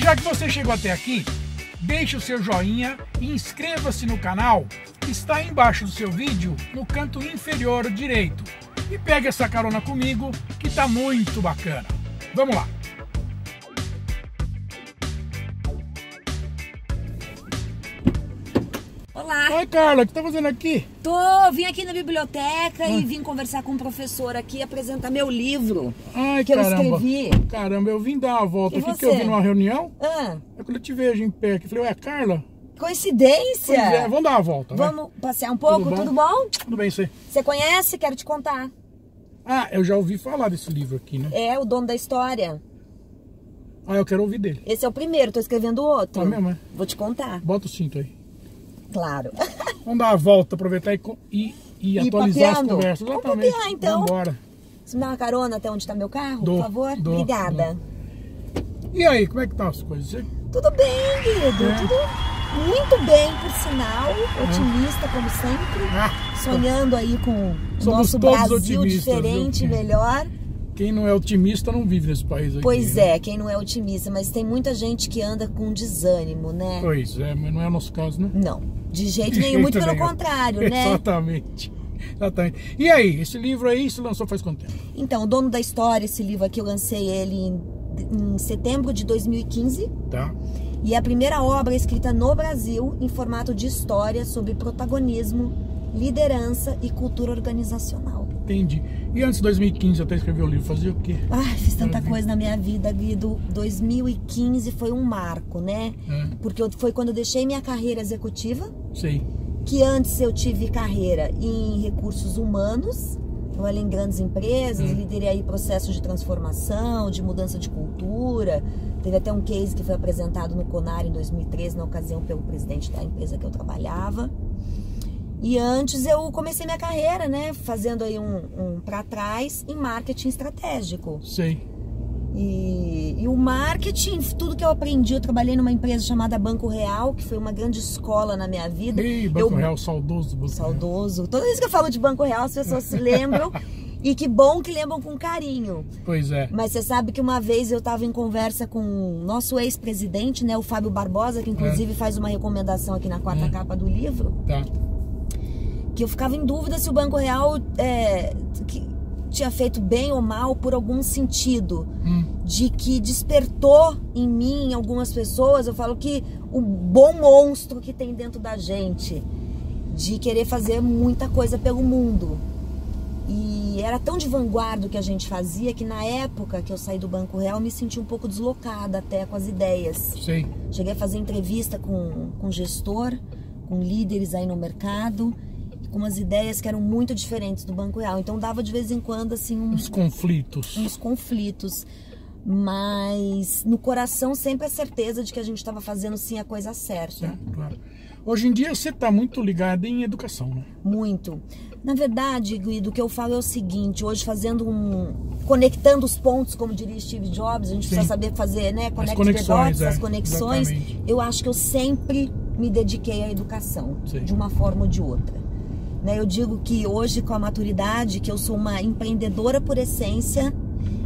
Já que você chegou até aqui, deixe o seu joinha e inscreva-se no canal que está aí embaixo do seu vídeo, no canto inferior direito. E pegue essa carona comigo, que tá muito bacana. Vamos lá! Olá! Oi, Carla, o que tá fazendo aqui? Vim aqui na biblioteca e vim conversar com o professor aqui, apresentar meu livro. Ai, que caramba. eu escrevi. Caramba, eu vim dar uma volta E aqui, você? que eu vim numa reunião. Ah, É quando eu te vejo em pé aqui, eu falei, ué, Carla? coincidência! Pois é, vamos dar uma volta, vai. Vamos passear um pouco? Tudo bom? Tudo bem, você? Você conhece? Quero te contar. Ah, eu já ouvi falar desse livro aqui, né? É O Dono da História. Ah, eu quero ouvir dele. Esse é o primeiro, tô escrevendo outro. Ah, mesmo, é? Vou te contar. Bota o cinto aí. Claro. Vamos dar uma volta, aproveitar e atualizar as papeando? conversas. Vamos Exatamente. papear, então. Vambora. Você me dá uma carona até onde está meu carro, Dou, por favor? dou, Obrigada. E aí, como é que tá as coisas? Você... Tudo bem, querido. É. Tudo muito bem, por sinal. Otimista, como sempre. Sonhando aí com o Somos nosso todos Brasil otimistas, diferente, viu? melhor. Quem não é otimista não vive nesse país aqui. Pois né? é, quem não é otimista. Mas tem muita gente que anda com desânimo, né? Pois é, mas não é o nosso caso, né? Não, de jeito De nenhum. jeito Muito pelo nenhum. contrário, né? Exatamente. Exatamente. E aí, esse livro aí se lançou faz quanto tempo? Então, O Dono da História, esse livro aqui, eu lancei ele em setembro de 2015. Tá. E é a primeira obra escrita no Brasil em formato de história sobre protagonismo, liderança e cultura organizacional. Entendi. E antes de 2015 até escrever o livro, fazia o quê? Ai, fiz tanta coisa na minha vida, Guido. 2015 foi um marco, né? É. Porque foi quando eu deixei minha carreira executiva, Sei. que antes eu tive carreira em recursos humanos, trabalhei em grandes empresas, liderei aí processos de transformação, de mudança de cultura. Teve até um case que foi apresentado no CONAR em 2013, na ocasião pelo presidente da empresa que eu trabalhava. E antes eu comecei minha carreira, né, fazendo aí um para trás em marketing estratégico. Sei. E o marketing, tudo que eu aprendi, eu trabalhei numa empresa chamada Banco Real, que foi uma grande escola na minha vida. Ei, Banco Real, saudoso Banco Real. Saudoso. Toda vez que eu falo de Banco Real, as pessoas se lembram. E que bom que lembram com carinho. Pois é. Mas você sabe que uma vez eu estava em conversa com o nosso ex-presidente, né, o Fábio Barbosa, que inclusive faz uma recomendação aqui na quarta capa do livro. Tá. Que eu ficava em dúvida se o Banco Real que tinha feito bem ou mal por algum sentido. De que despertou em mim, em algumas pessoas, eu falo que o bom monstro que tem dentro da gente, de querer fazer muita coisa pelo mundo. E era tão de vanguarda o que a gente fazia, que na época que eu saí do Banco Real, eu me senti um pouco deslocada até com as ideias. Sei. Cheguei a fazer entrevista com gestor, com líderes aí no mercado, com umas ideias que eram muito diferentes do Banco Real. Então dava de vez em quando assim Os conflitos. uns conflitos. Mas no coração sempre a certeza de que a gente estava fazendo sim a coisa certa. É, claro. Hoje em dia você está muito ligado em educação, né? Muito. Na verdade, Guido, o que eu falo é o seguinte, hoje conectando os pontos, como diria Steve Jobs, a gente precisa saber fazer, né? Connect the dots, as conexões. Exatamente. Eu acho que eu sempre me dediquei à educação, Sim. de uma forma ou de outra. Né? Eu digo que hoje, com a maturidade, que eu sou uma empreendedora por essência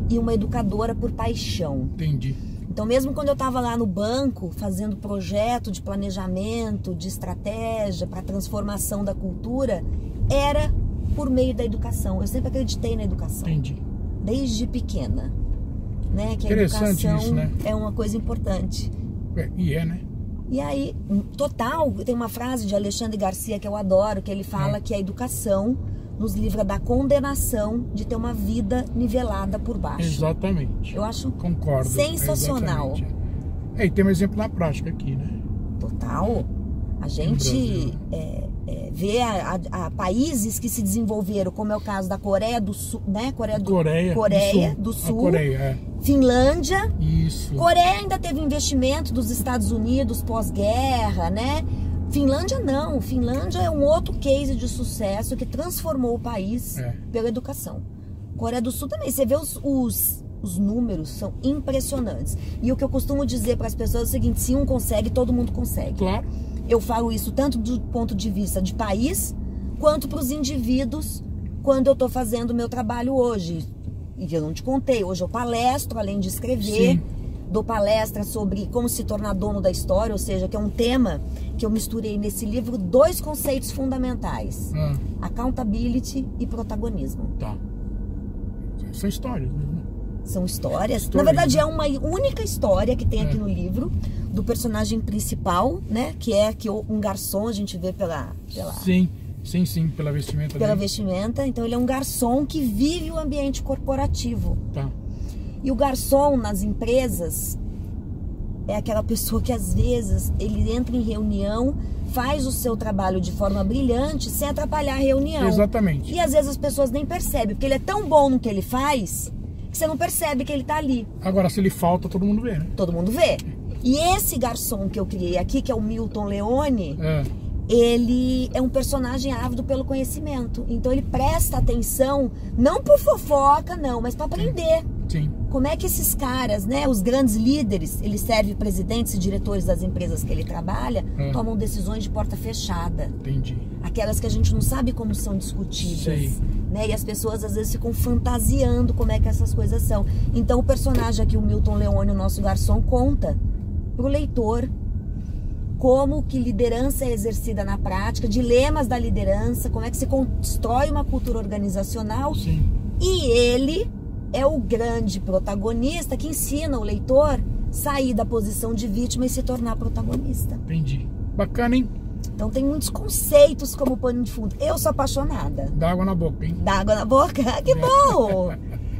e uma educadora por paixão. Entendi. Então, mesmo quando eu estava lá no banco, fazendo projeto de planejamento, de estratégia para transformação da cultura, era por meio da educação. Eu sempre acreditei na educação. Entendi. Desde pequena. Né? Que a Interessante educação isso, né? é uma coisa importante. Né? E aí, total, tem uma frase de Alexandre Garcia que eu adoro, que ele fala que a educação nos livra da condenação de ter uma vida nivelada por baixo. Exatamente. Eu acho Concordo. sensacional. Exatamente. E tem um exemplo na prática aqui, né? Total. A gente vê a países que se desenvolveram, como é o caso da Coreia do Sul, né? Coreia do Sul. A Coreia, Finlândia. Isso. Coreia ainda teve investimento dos Estados Unidos pós-guerra, né? Finlândia não. Finlândia é um outro case de sucesso que transformou o país pela educação. Coreia do Sul também. Você vê os números são impressionantes. E o que eu costumo dizer para as pessoas é o seguinte: se um consegue, todo mundo consegue. Claro. Eu falo isso tanto do ponto de vista de país, quanto para os indivíduos, quando eu estou fazendo o meu trabalho hoje. E eu não te contei, hoje eu palestro, além de escrever. Sim. dou palestra sobre como se tornar dono da história, ou seja, que é um tema que eu misturei nesse livro 2 conceitos fundamentais. Accountability e protagonismo. Tá. São histórias mesmo. São histórias. Na verdade, é uma única história que tem aqui no livro, do personagem principal, né? Que é um garçom, a gente vê pela... Sim, pela vestimenta Pela dele. vestimenta. Então, ele é um garçom que vive o ambiente corporativo. Tá. E o garçom nas empresas é aquela pessoa que, às vezes, ele entra em reunião, faz o seu trabalho de forma brilhante, sem atrapalhar a reunião. Exatamente. E, às vezes, as pessoas nem percebem, porque ele é tão bom no que ele faz... que você não percebe que ele tá ali. Agora, se ele falta, todo mundo vê, né? Todo mundo vê. E esse garçom que eu criei aqui, que é o Milton Leone, É. ele é um personagem ávido pelo conhecimento. Então ele presta atenção, não por fofoca, não, mas para aprender. Sim. Como é que esses caras, né, os grandes líderes, ele serve presidentes e diretores das empresas que ele trabalha, tomam decisões de porta fechada. Entendi. Aquelas que a gente não sabe como são discutidas. Sei. Né? E as pessoas às vezes ficam fantasiando como é que essas coisas são. Então o personagem aqui, o Milton Leone, o nosso garçom, conta pro leitor como que liderança é exercida na prática, dilemas da liderança, como é que se constrói uma cultura organizacional. Sim. E ele é o grande protagonista que ensina o leitor a sair da posição de vítima e se tornar protagonista. Entendi. Bacana, hein? Então tem muitos conceitos como pano de fundo. Eu sou apaixonada. Dá água na boca, hein? Dá água na boca? Que bom!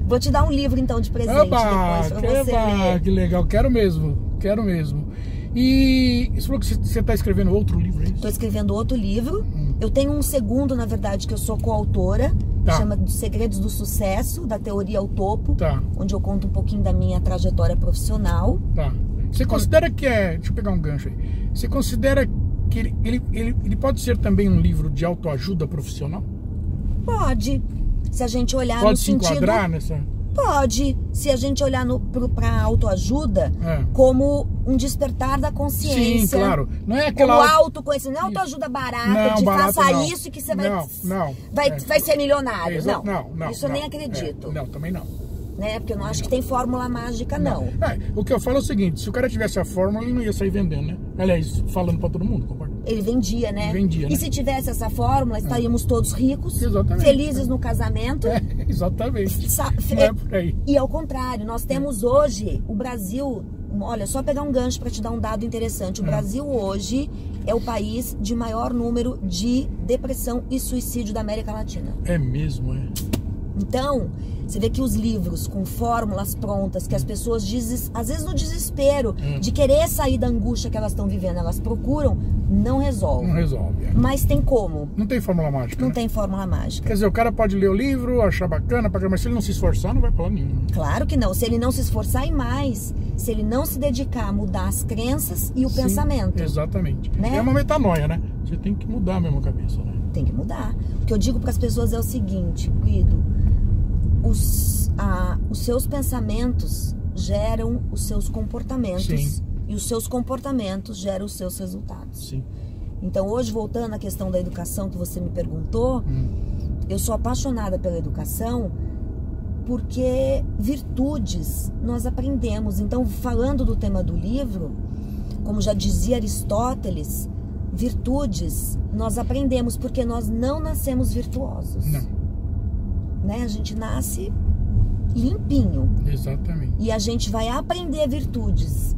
Vou te dar um livro então de presente depois pra você ler. Que legal, quero mesmo. E você falou que você está escrevendo outro livro, é isso? Estou escrevendo outro livro. Eu tenho um segundo, na verdade, que eu sou coautora. Tá. Chama Segredos do Sucesso, da Teoria ao Topo. Tá. Onde eu conto um pouquinho da minha trajetória profissional. Tá. Você considera que é... Deixa eu pegar um gancho aí. Você considera que ele pode ser também um livro de autoajuda profissional? Pode. Se a gente olhar Pode no se sentido... enquadrar nessa... Pode. Se a gente olhar para autoajuda como um despertar da consciência. Sim, claro. Não é aquela... Como autoconhecimento. Não é autoajuda barata, não, de barata, faça não. isso que você Não. vai ser milionário. Não. Isso eu nem acredito. Não, também não. Né? Porque eu não acho que tem fórmula mágica, não. O que eu falo é o seguinte, se o cara tivesse a fórmula, ele não ia sair vendendo, né? Aliás, falando pra todo mundo, concorda? Ele vendia, né? Vendia, né? E se tivesse essa fórmula, estaríamos todos ricos, Exatamente. felizes no casamento. Exatamente. Não é por aí. E ao contrário, nós temos hoje, o Brasil, olha, só pegar um gancho para te dar um dado interessante. O Brasil hoje é o país de maior número de depressão e suicídio da América Latina. É mesmo, é. Então, você vê que os livros com fórmulas prontas, que as pessoas, às vezes no desespero de querer sair da angústia que elas estão vivendo, elas procuram, não resolve. Não resolve. Mas tem como. Não tem fórmula mágica. Não tem fórmula mágica. Quer dizer, o cara pode ler o livro, achar bacana, mas se ele não se esforçar, não vai pra lá nenhum. Claro que não. Se ele não se esforçar e mais, se ele não se dedicar a mudar as crenças e o pensamento. Exatamente. Né? É uma metanoia, né? Você tem que mudar mesmo a cabeça, né? Tem que mudar. O que eu digo para as pessoas é o seguinte, querido, os seus pensamentos geram os seus comportamentos. Sim. E os seus comportamentos geram os seus resultados. Sim. Então hoje, voltando à questão da educação que você me perguntou, eu sou apaixonada pela educação porque virtudes nós aprendemos. Então, falando do tema do livro, como já dizia Aristóteles, virtudes nós aprendemos porque nós não nascemos virtuosos. Não. Né? A gente nasce limpinho. Exatamente. E a gente vai aprender virtudes.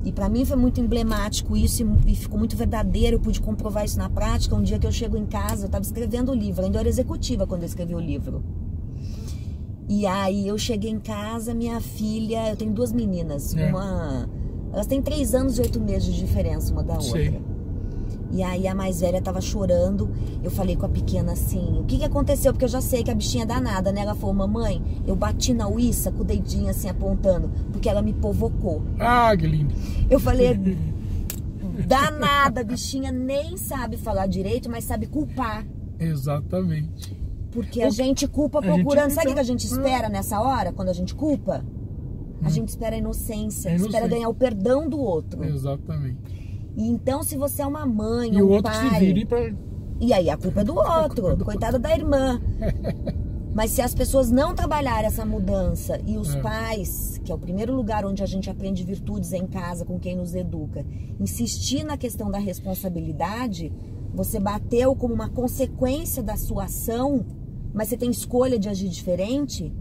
E para mim foi muito emblemático isso e ficou muito verdadeiro. Eu pude comprovar isso na prática. Um dia que eu chego em casa, eu estava escrevendo o livro, ainda era executiva quando eu escrevi o livro. E aí eu cheguei em casa, minha filha, eu tenho 2 meninas, elas têm 3 anos e 8 meses de diferença uma da outra. Sei. E aí a mais velha tava chorando, eu falei com a pequena assim, o que aconteceu? Porque eu já sei que a bichinha é danada, né? Ela falou, mamãe, eu bati na uíça com o dedinho assim apontando, porque ela me provocou. Ah, que lindo. Eu falei, danada, a bichinha nem sabe falar direito, mas sabe culpar. Exatamente. Porque a gente culpa procurando, sabe o que a gente espera nessa hora, quando a gente culpa? A gente espera a inocência, espera ganhar o perdão do outro. Exatamente. E então, se você é uma mãe, e um o outro pai... se vire pra... E aí a culpa é do outro, coitada da irmã. Mas se as pessoas não trabalharem essa mudança e os pais, que é o primeiro lugar onde a gente aprende virtudes é em casa, com quem nos educa, insistir na questão da responsabilidade, você bateu como uma consequência da sua ação, mas você tem escolha de agir diferente,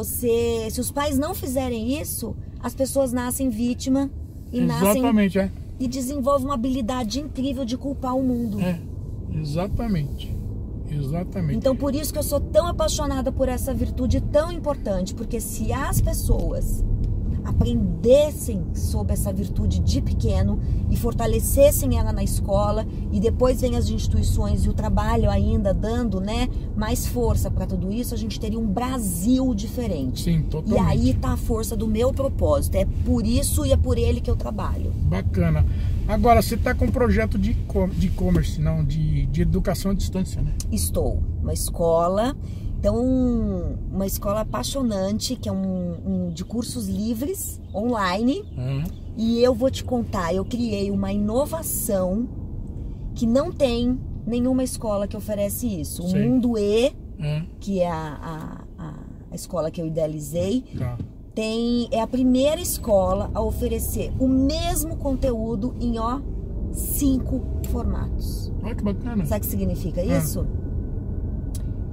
se os pais não fizerem isso, as pessoas nascem vítima e Exatamente, nascem e desenvolvem uma habilidade incrível de culpar o mundo. Exatamente. Exatamente. Então, por isso que eu sou tão apaixonada por essa virtude tão importante, porque se as pessoas aprendessem sobre essa virtude de pequeno e fortalecessem ela na escola, e depois vem as instituições e o trabalho ainda dando, né, mais força para tudo isso, a gente teria um Brasil diferente. Sim, totalmente. E aí tá a força do meu propósito. É por isso e é por ele que eu trabalho. Bacana. Agora, você está com um projeto de e-commerce, não, de educação à distância, né? Estou. Uma escola, então, uma escola apaixonante, que é de cursos livres, online. E eu vou te contar, eu criei uma inovação que não tem nenhuma escola que oferece isso. O Mundo E, que é a escola que eu idealizei, é a primeira escola a oferecer o mesmo conteúdo em 5 formatos. Olha que bacana. Sabe o que significa isso?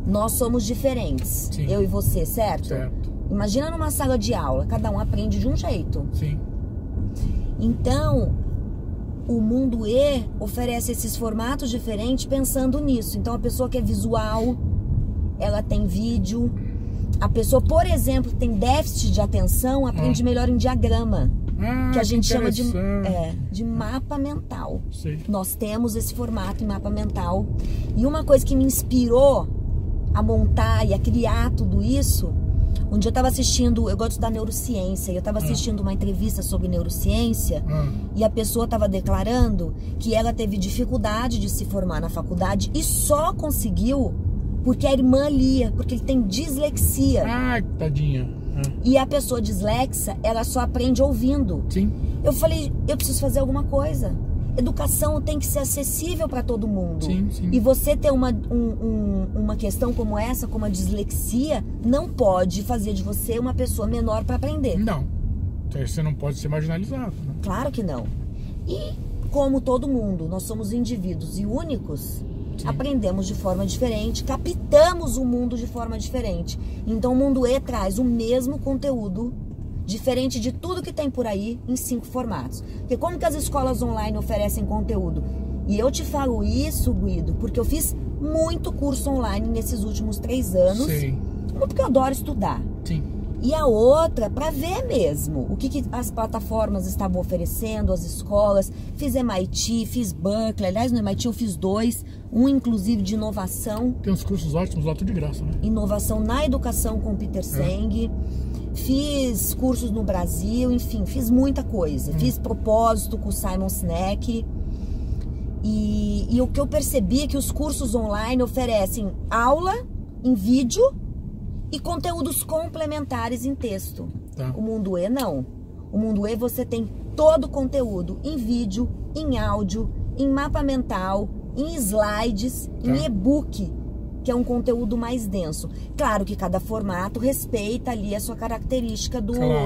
Nós somos diferentes, eu e você, certo? Certo. Imagina numa sala de aula, cada um aprende de um jeito. Sim. Então, o Mundo E oferece esses formatos diferentes pensando nisso. Então, a pessoa que é visual, ela tem vídeo. A pessoa, por exemplo, que tem déficit de atenção, aprende melhor em diagrama. Que a gente chama de mapa mental. Sim. Nós temos esse formato em mapa mental. E uma coisa que me inspirou a montar e a criar tudo isso, um dia eu estava assistindo, eu gosto da neurociência, e eu estava assistindo uma entrevista sobre neurociência, e a pessoa estava declarando que ela teve dificuldade de se formar na faculdade e só conseguiu porque a irmã lia, porque ele tem dislexia. Ai, tadinha. E a pessoa dislexa, ela só aprende ouvindo. Sim. Eu falei, eu preciso fazer alguma coisa. Educação tem que ser acessível para todo mundo. Sim, sim. E você ter uma questão como essa, como a dislexia, não pode fazer de você uma pessoa menor para aprender. Não. Você não pode ser marginalizado, né? Claro que não. E como todo mundo, nós somos indivíduos e únicos, aprendemos de forma diferente, captamos o mundo de forma diferente. Então o Mundo E traz o mesmo conteúdo, diferente de tudo que tem por aí, em 5 formatos. Porque como que as escolas online oferecem conteúdo? E eu te falo isso, Guido, porque eu fiz muito curso online nesses últimos 3 anos. Sim. Uma porque eu adoro estudar. Sim. E a outra, para ver mesmo o que as plataformas estavam oferecendo, as escolas. Fiz MIT, fiz Berkeley. Aliás, no MIT eu fiz 2. Um, inclusive, de inovação. Tem uns cursos ótimos lá, tudo de graça, né? Inovação na educação com Peter Senge. Fiz cursos no Brasil, enfim, fiz muita coisa. Fiz propósito com o Simon Sinek. E o que eu percebi é que os cursos online oferecem aula em vídeo e conteúdos complementares em texto. O Mundo E não. O Mundo E você tem todo o conteúdo em vídeo, em áudio, em mapa mental, em slides, em e-book, que é um conteúdo mais denso. Claro que cada formato respeita ali a sua característica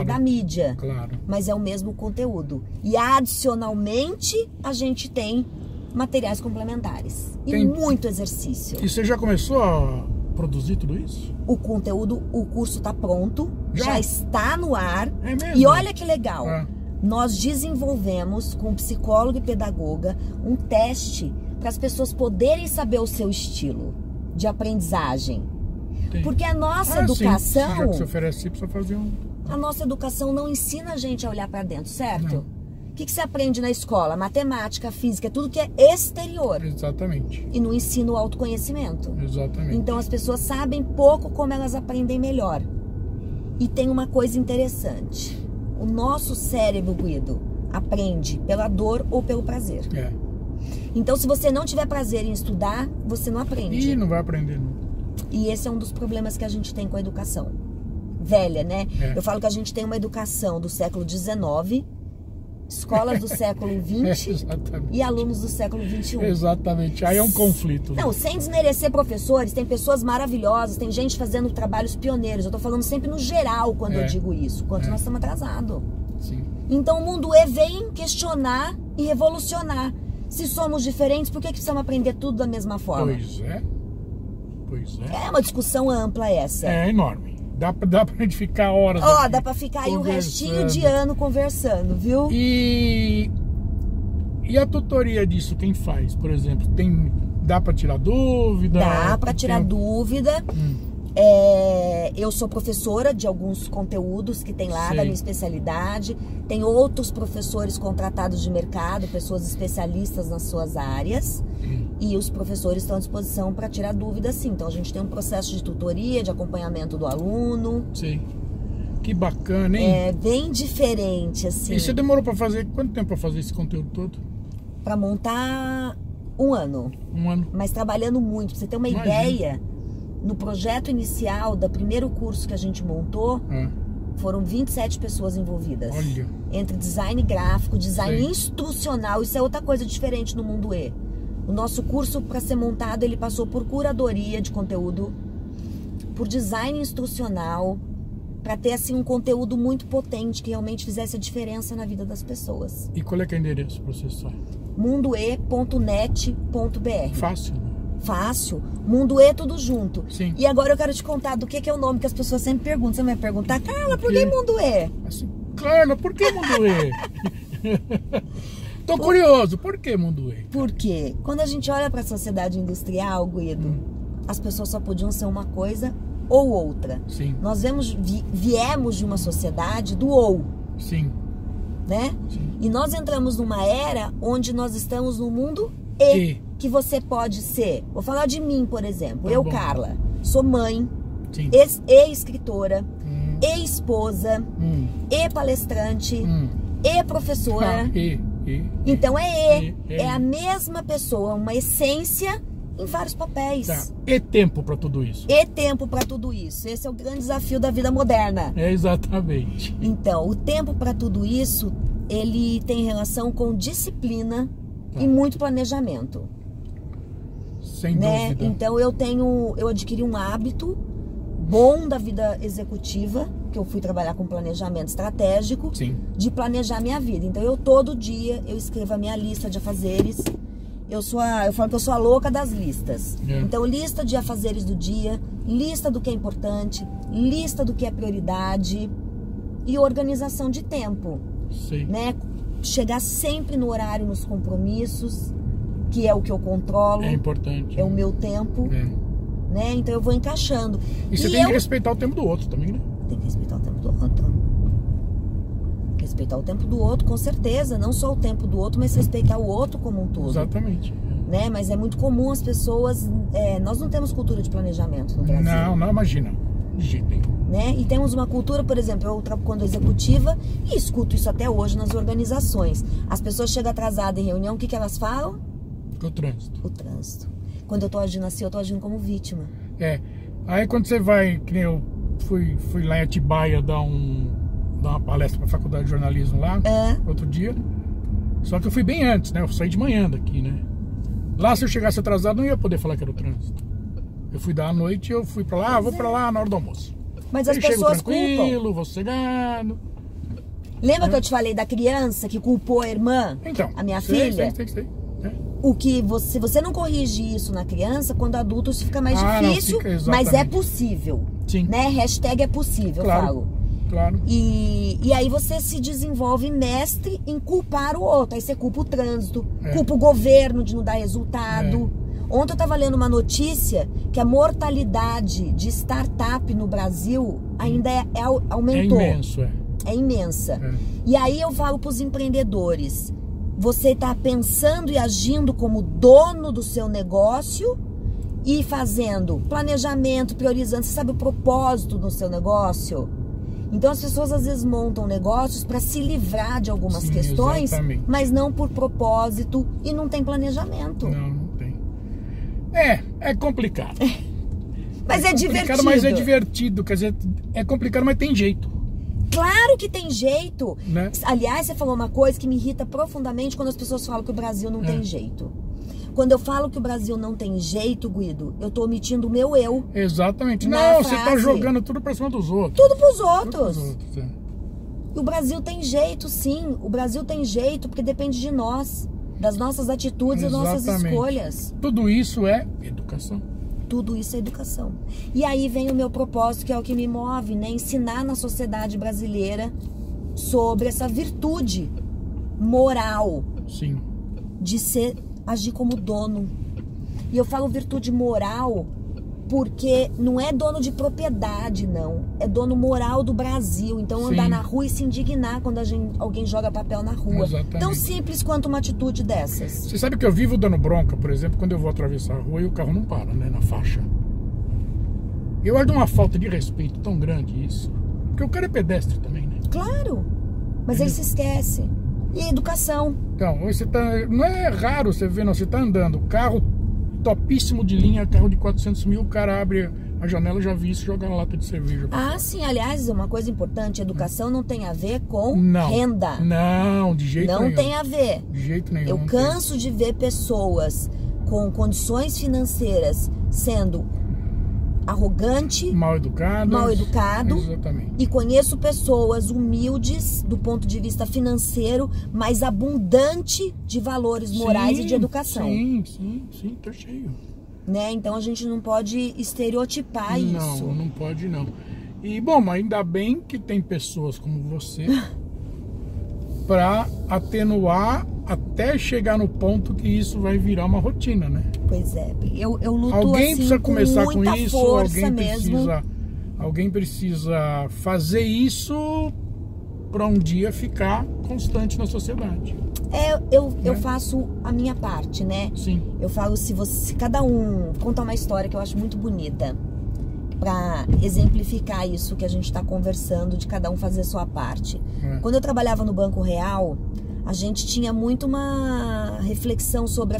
da mídia. Claro. Mas é o mesmo conteúdo. E adicionalmente a gente tem materiais complementares. E muito exercício. E você já começou a produzir tudo isso? O conteúdo, o curso está pronto, já está no ar. É mesmo? E olha que legal. Nós desenvolvemos com psicólogo e pedagoga um teste para as pessoas poderem saber o seu estilo de aprendizagem. Porque a nossa educação... Já que você oferece, precisa fazer A nossa educação não ensina a gente a olhar para dentro, certo? O que você aprende na escola? Matemática, física, tudo que é exterior. Exatamente. E não ensina o autoconhecimento. Exatamente. Então as pessoas sabem pouco como elas aprendem melhor. E tem uma coisa interessante. O nosso cérebro, Guido, aprende pela dor ou pelo prazer. Então, se você não tiver prazer em estudar, você não aprende. E não vai aprender, não. E esse é um dos problemas que a gente tem com a educação. Velha, né? Eu falo que a gente tem uma educação do século XIX Escolas do século XX e alunos do século XXI. Exatamente, aí é um conflito. Não, sem desmerecer professores, tem pessoas maravilhosas, tem gente fazendo trabalhos pioneiros. Eu tô falando sempre no geral quando eu digo isso, quanto nós estamos atrasados. Sim. Então o mundo E vem questionar e revolucionar. Se somos diferentes, por que precisamos aprender tudo da mesma forma? Pois é. Pois é. É uma discussão ampla essa. É enorme. Dá pra gente ficar horas. Ó, dá pra ficar aí o restinho de ano conversando, viu? E a tutoria disso, quem faz? Por exemplo, dá pra tirar dúvida? Dá pra tirar dúvida. Eu sou professora de alguns conteúdos que tem lá da minha especialidade. Tem outros professores contratados de mercado, pessoas especialistas nas suas áreas. E os professores estão à disposição para tirar dúvidas, sim. Então a gente tem um processo de tutoria, de acompanhamento do aluno. Sim. Que bacana, hein? É bem diferente, assim. E você demorou para fazer quanto tempo para fazer esse conteúdo todo? Para montar 1 ano. 1 ano. Mas trabalhando muito. Pra você ter uma ideia, no projeto inicial do primeiro curso que a gente montou, foram 27 pessoas envolvidas. Olha. Entre design gráfico, design instrucional. Isso é outra coisa diferente no mundo E. O nosso curso, para ser montado, ele passou por curadoria de conteúdo, por design instrucional, para ter assim um conteúdo muito potente que realmente fizesse a diferença na vida das pessoas. E qual é que é o endereço para acessar? mundoe.net.br. Fácil. Fácil. Mundo E tudo junto. Sim. E agora eu quero te contar do que é o nome que as pessoas sempre perguntam. Você vai me perguntar, Carla, por que Mundo E? Assim, Carla, por que Mundo E? Tô curioso, por que Mundo E? Porque quando a gente olha para a sociedade industrial, Guido, as pessoas só podiam ser uma coisa ou outra. Sim. Nós viemos de uma sociedade do ou. Sim. Né? Sim. E nós entramos numa era onde nós estamos no mundo E. Que você pode ser. Vou falar de mim, por exemplo. Eu, Carla, sou mãe, e-escritora, e-esposa, e-palestrante, e-professora. Então é a mesma pessoa, uma essência em vários papéis. Tá. E tempo para tudo isso. E tempo para tudo isso. Esse é o grande desafio da vida moderna. É exatamente. Então, o tempo para tudo isso, ele tem relação com disciplina e muito planejamento. Sem dúvida. Então eu adquiri um hábito bom da vida executiva, que eu fui trabalhar com planejamento estratégico, de planejar minha vida. Então todo dia eu escrevo a minha lista de afazeres. Eu falo que eu sou a louca das listas. Então lista de afazeres do dia, lista do que é importante, lista do que é prioridade e organização de tempo. Né? Chegar sempre no horário, nos compromissos, que é o que eu controlo. É importante. É o meu tempo. Né? Então eu vou encaixando. E você tem que respeitar o tempo do outro também, né? Tem que respeitar o tempo do outro. Respeitar o tempo do outro, com certeza. Não só o tempo do outro, mas respeitar o outro como um todo. Exatamente. Né? Mas é muito comum as pessoas... nós não temos cultura de planejamento no Brasil. Não, imagina. De jeito nenhum. Né? E temos uma cultura, por exemplo, eu trabalho quando executiva e escuto isso até hoje nas organizações. As pessoas chegam atrasadas em reunião, o que elas falam? O trânsito. O trânsito. Quando eu tô agindo assim, eu tô agindo como vítima. Aí quando você vai, que nem eu fui lá em Atibaia dar uma palestra pra faculdade de jornalismo lá, outro dia. Só que eu fui bem antes, né? Eu saí de manhã daqui, né? Lá, se eu chegasse atrasado, não ia poder falar que era o trânsito. Eu fui dar à noite e eu fui pra lá, vou pra lá na hora do almoço. Mas as pessoas tranquilo, vou sossegado. Lembra que eu te falei da criança que culpou a irmã? Então, a minha filha? Sei. O que você não corrige isso na criança, quando adulto isso fica mais difícil, mas é possível. Né? Hashtag é possível, eu falo. Claro. E aí você se desenvolve mestre em culpar o outro. Aí você culpa o trânsito, culpa o governo de não dar resultado. Ontem eu estava lendo uma notícia que a mortalidade de startup no Brasil ainda aumentou. É imenso, É imensa. E aí eu falo para os empreendedores, você está pensando e agindo como dono do seu negócio e fazendo planejamento, priorizando, você sabe o propósito do seu negócio? Então as pessoas às vezes montam negócios para se livrar de algumas questões, mas não por propósito e não tem planejamento. Não tem. É complicado. Mas é divertido. Mas é divertido, quer dizer, é complicado, mas tem jeito. Claro que tem jeito. Né? Aliás, você falou uma coisa que me irrita profundamente quando as pessoas falam que o Brasil não tem jeito. Quando eu falo que o Brasil não tem jeito, Guido, eu tô omitindo o meu eu. Exatamente. Não, você tá jogando tudo pra cima dos outros. Tudo pros outros. Tudo pros outros, E o Brasil tem jeito, sim. O Brasil tem jeito porque depende de nós, das nossas atitudes e nossas escolhas. Tudo isso é educação. Tudo isso é educação. E aí vem o meu propósito, que é o que me move, né? Ensinar na sociedade brasileira sobre essa virtude moral. Sim. De agir como dono. E eu falo virtude moral porque não é dono de propriedade, não. É dono moral do Brasil. Então andar na rua e se indignar quando alguém joga papel na rua. Exatamente. Tão simples quanto uma atitude dessas. Você sabe que eu vivo dando bronca, por exemplo, quando eu vou atravessar a rua e o carro não para, né, na faixa. Eu acho uma falta de respeito tão grande isso. Porque o cara é pedestre também, né? Claro. Mas ele se esquece. E a educação. Então, você tá, não é raro você ver, não, você tá andando, carro topíssimo de linha, carro de 400 mil, o cara abre a janela, já vi isso, joga uma lata de cerveja. Ah, sim, aliás, uma coisa importante, educação não tem a ver com renda. Não, de jeito nenhum. Não tem a ver. De jeito nenhum. Eu canso de ver pessoas com condições financeiras sendo arrogante, mal educado. Exatamente. E conheço pessoas humildes do ponto de vista financeiro, mas abundante de valores morais e de educação. Sim, tá cheio. Né? Então a gente não pode estereotipar isso. Não pode não. E bom, ainda bem que tem pessoas como você para atenuar até chegar no ponto que isso vai virar uma rotina, né? Pois é, eu luto alguém assim, precisa começar com muita isso, força mesmo. Alguém precisa fazer isso para um dia ficar constante na sociedade. Eu faço a minha parte, né? Sim. Eu falo, se cada um conta uma história que eu acho muito bonita para exemplificar isso que a gente está conversando, de cada um fazer a sua parte. Quando eu trabalhava no Banco Real, a gente tinha muito uma reflexão sobre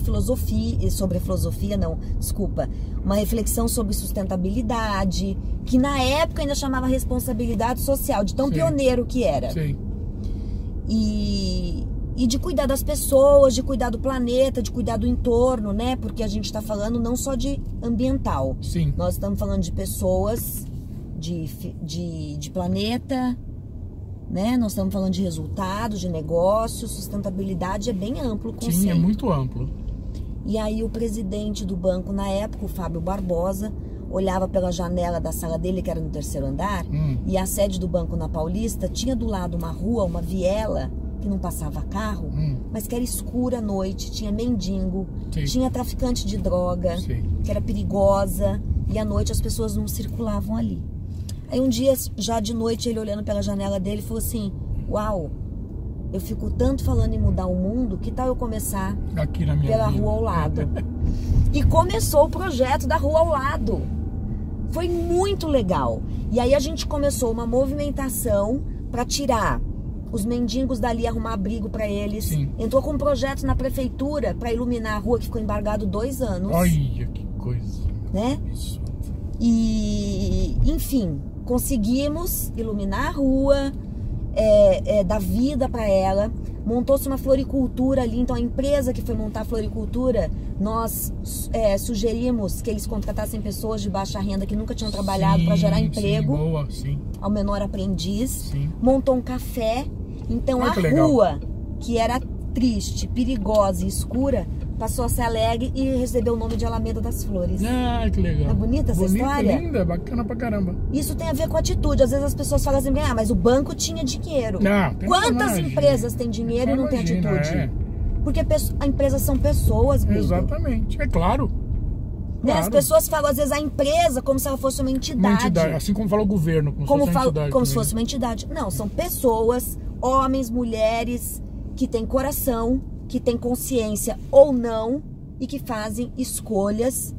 uma reflexão sobre sustentabilidade, que na época ainda chamava responsabilidade social, de tão pioneiro que era. Sim. E de cuidar das pessoas, de cuidar do planeta, de cuidar do entorno, né? Porque a gente está falando não só de ambiental. Sim. Nós estamos falando de pessoas, de planeta, né? Nós estamos falando de resultados, de negócios, sustentabilidade é bem amplo o conceito. Sim, é muito amplo. E aí o presidente do banco na época, o Fábio Barbosa, olhava pela janela da sala dele, que era no 3º andar, e a sede do banco na Paulista tinha do lado uma rua, uma viela, que não passava carro, mas que era escura à noite, tinha mendigo, tinha traficante de droga, que era perigosa, e à noite as pessoas não circulavam ali. Aí um dia, já de noite, ele olhando pela janela dele, falou assim: uau, eu fico tanto falando em mudar o mundo, que tal eu começar aqui na minha pela vida. rua ao lado? E começou o projeto da rua ao lado. Foi muito legal. E aí a gente começou uma movimentação para tirar os mendigos dali, arrumar abrigo para eles. Sim. Entrou com um projeto na prefeitura para iluminar a rua, que ficou embargado 2 anos. Olha que coisa, né? Isso. E, enfim, conseguimos iluminar a rua, dar vida para ela. Montou-se uma floricultura ali, então a empresa que foi montar a floricultura, nós sugerimos que eles contratassem pessoas de baixa renda que nunca tinham trabalhado para gerar emprego ao menor aprendiz. Sim. Montou um café, então a rua, que era triste, perigosa e escura, passou a ser alegre e recebeu o nome de Alameda das Flores. Ah, que legal. É bonita essa história? Linda, bacana pra caramba. Isso tem a ver com atitude. Às vezes as pessoas falam assim, mas o banco tinha dinheiro. Não, quantas empresas têm dinheiro e não têm atitude? Porque as empresas são pessoas, Guido. Exatamente, é claro. Né? As pessoas falam, às vezes, a empresa como se ela fosse uma entidade. Assim como fala o governo, como se fosse uma entidade. Não, são pessoas, homens, mulheres, que têm coração, que têm consciência ou não, e que fazem escolhas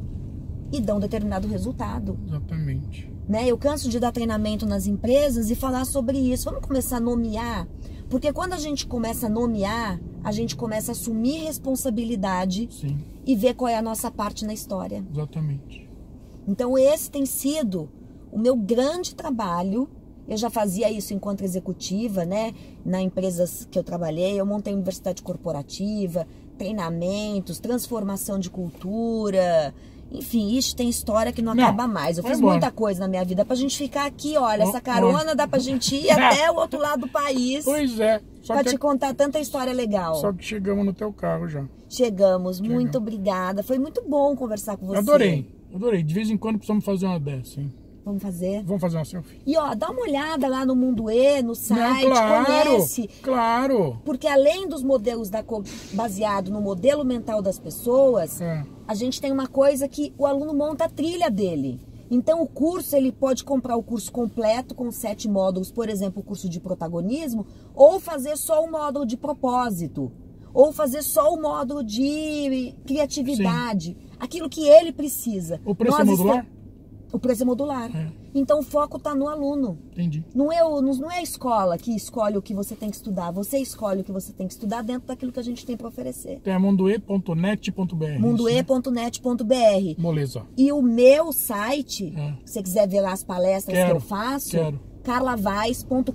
e dão determinado resultado. Exatamente. Né? Eu canso de dar treinamento nas empresas e falar sobre isso. Vamos começar a nomear, porque quando a gente começa a nomear, a gente começa a assumir responsabilidade. Sim. E ver qual é a nossa parte na história. Exatamente. Então esse tem sido o meu grande trabalho Eu já fazia isso enquanto executiva, né? Na empresas que eu trabalhei, eu montei universidade corporativa, treinamentos, transformação de cultura. Enfim, isso tem história que não acaba mais. Eu fiz muita coisa na minha vida pra gente ficar aqui, olha, essa carona dá pra gente ir até o outro lado do país. Pois é. Pra te contar tanta história legal. Só que chegamos no teu carro já. Chegamos. Muito obrigada. Foi muito bom conversar com você. Adorei. De vez em quando precisamos fazer uma dessa, hein? Vamos fazer? Vamos fazer uma selfie. E ó, dá uma olhada lá no Mundo E, no site, conhece. Claro. Porque além dos modelos baseado no modelo mental das pessoas, a gente tem uma coisa que o aluno monta a trilha dele. Então o curso, ele pode comprar o curso completo com 7 módulos, por exemplo, o curso de protagonismo, ou fazer só o módulo de propósito, ou fazer só o módulo de criatividade, aquilo que ele precisa. O preço é modular? O preço é modular. Então o foco está no aluno. Entendi. Não é a escola que escolhe o que você tem que estudar. Você escolhe o que você tem que estudar dentro daquilo que a gente tem para oferecer. É mundoe.net.br. Mundoe.net.br. Moleza. E o meu site, se você quiser ver lá as palestras que eu faço, carlavais.com.br.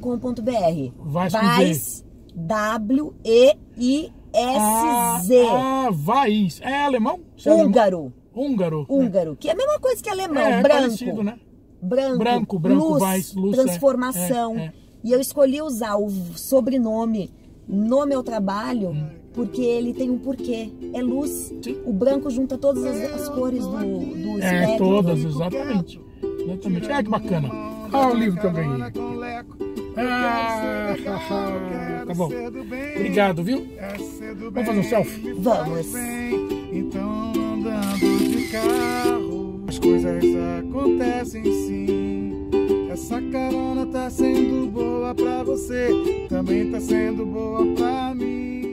Vais, W-E-I-S-Z. Vais. É alemão? Húngaro. Húngaro. Que é a mesma coisa que alemão, branco. Parecido, né? Branco, luz, transformação. E eu escolhi usar o sobrenome no meu trabalho porque ele tem um porquê. É luz. Sim. O branco junta todas as cores do espectro. Todas, exatamente. Que bacana. Olha o livro que eu ganhei. Tá bom. Obrigado, viu? Vamos fazer um selfie? Vamos. Então andando de carro, as coisas acontecem sim. Essa carona tá sendo boa pra você, também tá sendo boa pra mim.